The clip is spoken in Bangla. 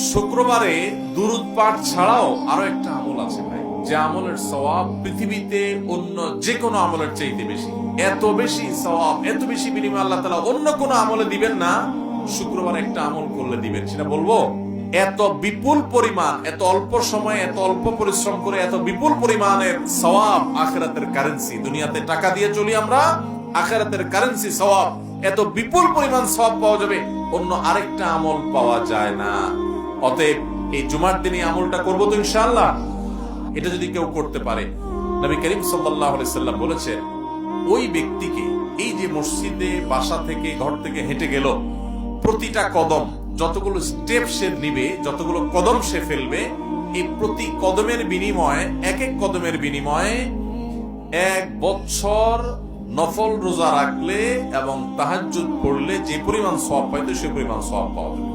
শুক্রবারে দুরূদ পাঠ ছাড়াও আরো একটা আমল আছে ভাই, যে আমলের সওয়াব পৃথিবীতে অন্য যে কোনো আমলের চাইতে বেশি। এত বেশি সওয়াব, এত বেশি বিনিময় আল্লাহ তাআলা অন্য কোনো আমলে দিবেন না, শুক্রবার একটা আমল করলে দিবেন। সেটা বলবো, এত বিপুল পরিমাণ, এত অল্প সময়ে এত অল্প পরিশ্রম করে এত বিপুল পরিমাণের সওয়াব, আখিরাতের কারেন্সি। দুনিয়াতে টাকা দিয়ে চলি আমরা, আখিরাতের কারেন্সি সওয়াব। এত বিপুল পরিমাণ সওয়াব পাওয়া যাবে, অন্য আরেকটা আমল পাওয়া যায় না। অতএব এই জুমার দিনে আমলটা করবো তো ইনশাআল্লাহ। এটা যদি কেউ করতে পারে, নবী করিম সাল্লাল্লাহু আলাইহি সাল্লাম বলেছেন, ওই ব্যক্তিকে, এই যে মসজিদে বাসা থেকে ঘর থেকে হেঁটে গেল, প্রতিটা কদম, যতগুলো স্টেপ সে নিবে, যতগুলো কদম সে ফেলবে, এই প্রতি কদমের বিনিময়ে, এক এক কদমের বিনিময়ে 1 বছর নফল রোজা রাখলে এবং তাহাজ্জুদ পড়লে যে পরিমাণ সওয়াব পাইতো সে পরিমাণ সওয়াব পাওয়া যাবে।